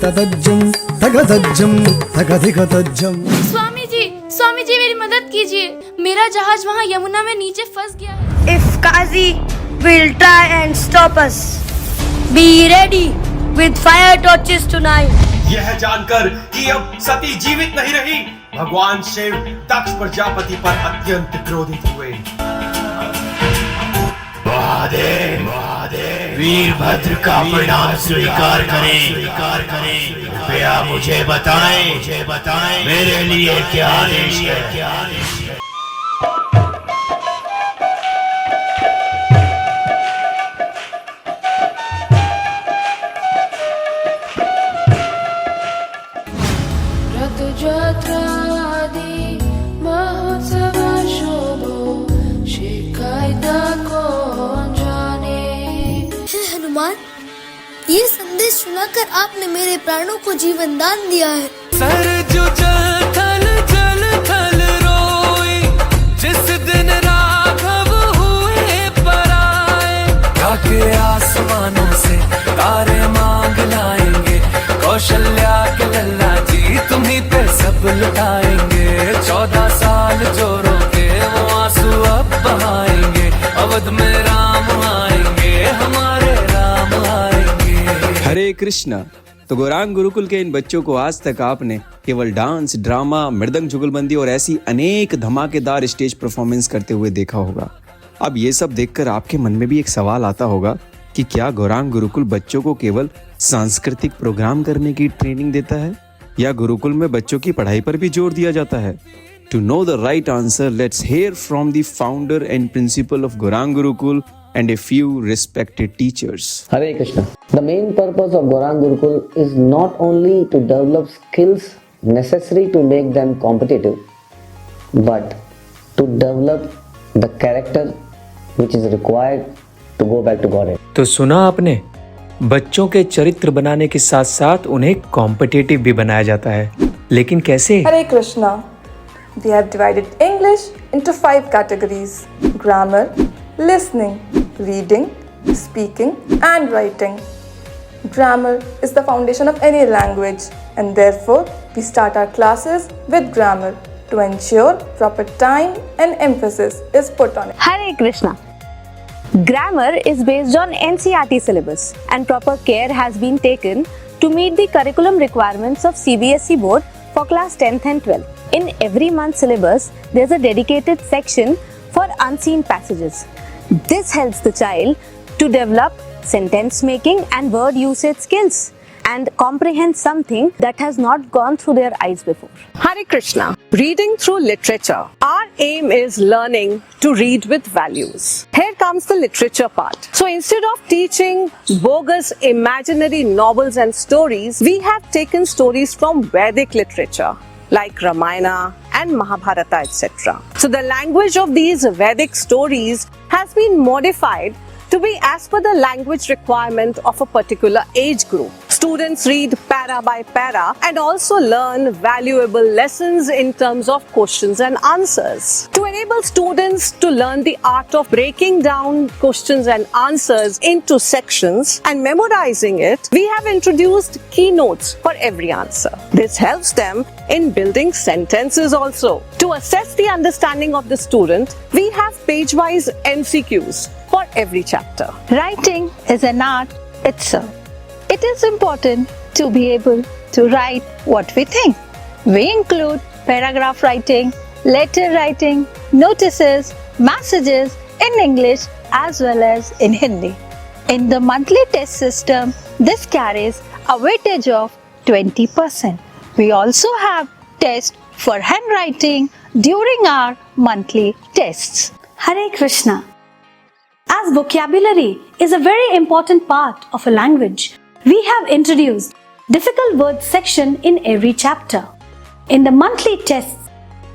तदज्जम तगदज्जम तगधिगतज्जम। स्वामी जी मेरी मदद कीजिए, मेरा जहाज वहाँ यमुना में नीचे फंस गया है। If Kazi will try and stop us, be ready with fire torches tonight. यह जानकर कि अब सती जीवित नहीं रही, भगवान शिव दक्ष प्रजापति पर अत्यंत क्रोधित हुए। महादेव वीरभद्र का प्रणाम स्वीकार करें। कृपया मुझे बताएं मेरे लिए क्या आदेश है। हनुमान, ये संदेश सुनाकर आपने मेरे प्राणों को जीवन दान दिया है। सरजू थल रोई, जिस दिन राघव हुए पराए। जाके आसमानों से तारे मांग लाएंगे, कौशल्या के लल्ला जी तुम्हीं पे सब लुटाएंगे। 14 साल जो रोके वो आंसू अब बहाएंगे, अवध में राम आएंगे, हमारे राम आएंगे। हरे कृष्णा। तो गौरांग गुरुकुल के इन बच्चों को आज तक आपने केवल डांस, ड्रामा, मृदंग, जुगलबंदी और ऐसी अनेक धमाकेदार स्टेज परफॉर्मेंस करते हुए देखा होगा। अब ये सब देखकर आपके मन में भी एक सवाल आता होगा कि क्या गौरांग गुरुकुल बच्चों को केवल सांस्कृतिक प्रोग्राम करने की ट्रेनिंग देता है या गुरुकुल में बच्चों की पढ़ाई पर भी जोर दिया जाता है? To know the right answer, let's hear from the founder and principal of Gaurang Gurukul and a few respected teachers. Hare Krishna. The main purpose of Gaurang Gurukul is not only to develop skills necessary to make them competitive, but to develop the character which is required to go back to Godhead. तो सुना आपने, बच्चों के चरित्र बनाने के साथ साथ उन्हें कॉम्पिटिटिव भी बनाया जाता है, लेकिन कैसे? हरे Krishna. We have divided English into 5 categories: grammar, listening, reading, speaking, and writing. Grammar is the foundation of any language, and therefore we start our classes with grammar to ensure proper time and emphasis is put on it. Hare Krishna. Grammar is based on NCERT syllabus, and proper care has been taken to meet the curriculum requirements of CBSE board for class 10th and 12th. In every month's syllabus, there's a dedicated section for unseen passages. This helps the child to develop sentence making and word usage skills and comprehend something that has not gone through their eyes before. Hare Krishna. Reading through literature. Our aim is learning to read with values. Here comes the literature part. So instead of teaching bogus imaginary novels and stories, we have taken stories from Vedic literature like Ramayana and Mahabharata, etc. So the language of these Vedic stories has been modified to be as per the language requirement of a particular age group. Students read para by para and also learn valuable lessons in terms of questions and answers. To enable students to learn the art of breaking down questions and answers into sections and memorizing it, we have introduced keynotes for every answer. This helps them in building sentences also. To assess the understanding of the student, we have page-wise MCQs for every chapter. Writing is an art itself. It is important to be able to write what we think. We include paragraph writing, letter writing, notices, messages in English as well as in Hindi. In the monthly test system, this carries a weightage of 20%. We also have tests for handwriting during our monthly tests. Hare Krishna. As vocabulary is a very important part of a language, we have introduced difficult words section in every chapter. In the monthly tests,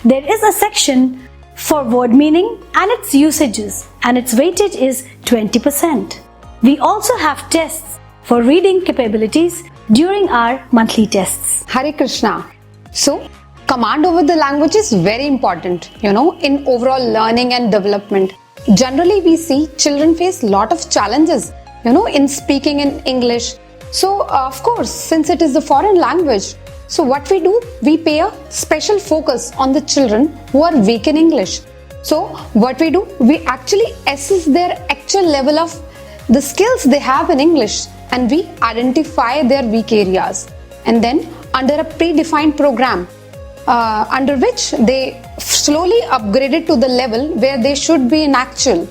there is a section for word meaning and its usages, and its weightage is 20%. We also have tests for reading capabilities during our monthly tests. Hare Krishna. So, command over the language is very important, in overall learning and development. Generally, we see children face lot of challenges, in speaking in English, So, of course, since it is a foreign language, so what we do, we pay a special focus on the children who are weak in English. So, what we do, we actually assess their actual level of the skills they have in English, and we identify their weak areas. And then, under a predefined program, under which they slowly upgraded to the level where they should be in actual.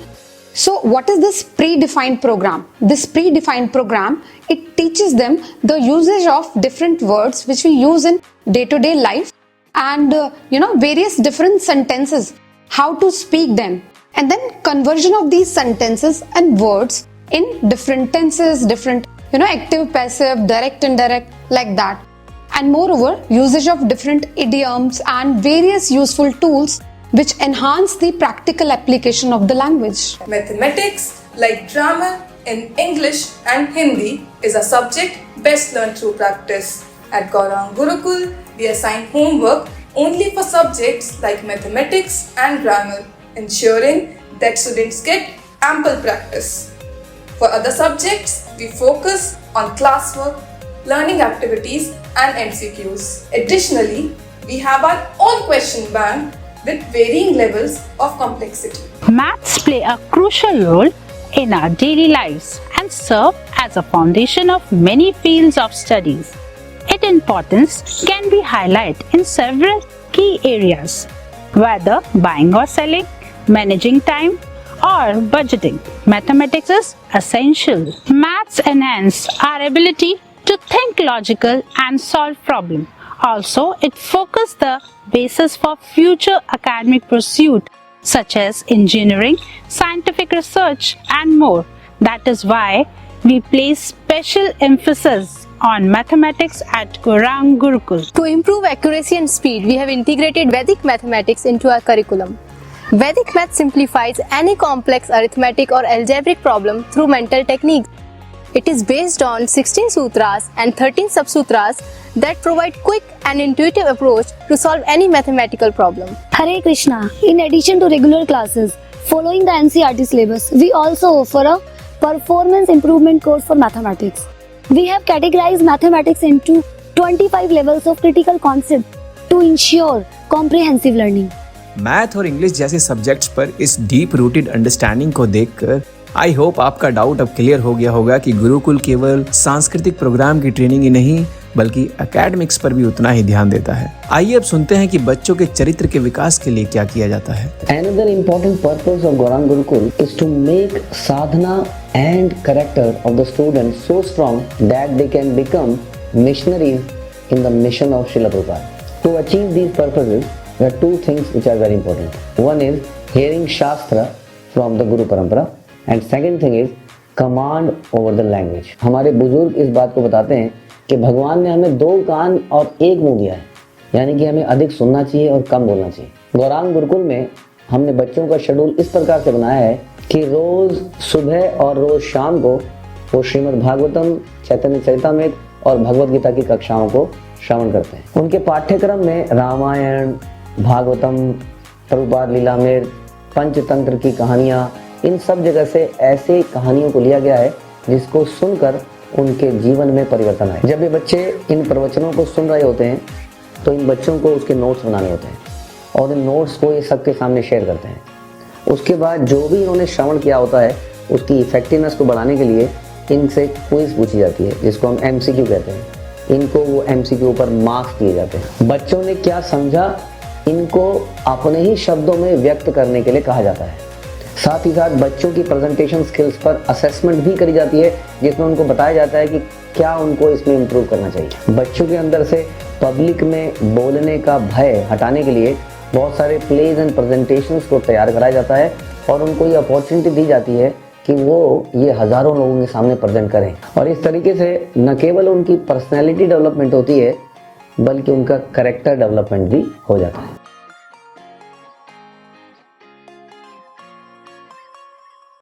So what is this predefined program? This predefined program, it teaches them the usage of different words which we use in day-to-day life, and various different sentences, how to speak them, and then conversion of these sentences and words in different tenses, different active, passive, direct, indirect, like that. And moreover, usage of different idioms and various useful tools which enhance the practical application of the language. Mathematics, like grammar in English and Hindi, is a subject best learned through practice. At Gaurang Gurukul, we assign homework only for subjects like mathematics and grammar, ensuring that students get ample practice. For other subjects, we focus on classwork, learning activities and MCQs. Additionally, we have our own question bank with varying levels of complexity. Maths play a crucial role in our daily lives and serve as a foundation of many fields of studies. Its importance can be highlighted in several key areas, whether buying or selling, managing time, or budgeting. Mathematics is essential. Maths enhance our ability to think logical and solve problems. Also, it focuses the basis for future academic pursuit such as engineering, scientific research, and more. That is why we place special emphasis on mathematics at Gaurang Gurukul. To improve accuracy and speed, we have integrated Vedic mathematics into our curriculum. Vedic math simplifies any complex arithmetic or algebraic problem through mental techniques. It is based on 16 sutras and 13 subsutras that provide quick and intuitive approach to solve any mathematical problem. Hare Krishna. In addition to regular classes, following the NCERT syllabus, we also offer a performance improvement course for mathematics. We have categorized mathematics into 25 levels of critical concept to ensure comprehensive learning. Math और English जैसे subjects पर इस deep rooted understanding को देखकर I hope आपका doubt अब clear हो गया होगा कि गुरुकुल केवल सांस्कृतिक प्रोग्राम की ट्रेनिंग ही नहीं बल्कि एकेडमिक्स पर भी उतना ही ध्यान देता है। आइए अब सुनते हैं कि बच्चों के चरित्र के विकास के लिए क्या किया जाता है। Another important purpose of Gaurang Gurukul is to make sadhana and character of the students so strong that they can become missionaries in the mission of Srila Prabhupada. To achieve these purposes, there are two things which are very important. One is hearing Shastra from the Guru Parampara and second thing is command over the language. हमारे बुजुर्ग इस बात को बताते हैं कि भगवान ने हमें 2 कान और 1 मुंह दिया है, यानी कि हमें अधिक सुनना चाहिए और कम बोलना चाहिए। गौरांग गुरुकुल में हमने बच्चों का शेड्यूल इस प्रकार से बनाया है कि रोज सुबह और रोज शाम को वो श्रीमद् भागवतम, चैतन्य चरितामृत और भगवद गीता की कक्षाओं को श्रवण करते हैं। उनके पाठ्यक्रम में रामायण, भागवतम, प्रभुपाद लीलामृत, पंचतंत्र की कहानियाँ, इन सब जगह से ऐसे कहानियों को लिया गया है जिसको सुनकर उनके जीवन में परिवर्तन आए। जब ये बच्चे इन प्रवचनों को सुन रहे होते हैं तो इन बच्चों को उसके नोट्स बनाने होते हैं और इन नोट्स को ये सबके सामने शेयर करते हैं। उसके बाद जो भी इन्होंने श्रवण किया होता है उसकी इफेक्टिवनेस को बढ़ाने के लिए इनसे क्विज पूछी जाती है जिसको हम MCQ कहते हैं। इनको वो MCQ पर मार्क्स दिए जाते हैं। बच्चों ने क्या समझा इनको अपने ही शब्दों में व्यक्त करने के लिए कहा जाता है। साथ ही साथ बच्चों की प्रेजेंटेशन स्किल्स पर असेसमेंट भी करी जाती है जिसमें उनको बताया जाता है कि क्या उनको इसमें इम्प्रूव करना चाहिए। बच्चों के अंदर से पब्लिक में बोलने का भय हटाने के लिए बहुत सारे प्लेज एंड प्रेजेंटेशंस को तैयार कराया जाता है और उनको ये अपॉर्चुनिटी दी जाती है कि वो ये हज़ारों लोगों के सामने प्रेजेंट करें। और इस तरीके से न केवल उनकी पर्सनैलिटी डेवलपमेंट होती है बल्कि उनका कैरेक्टर डेवलपमेंट भी हो जाता है।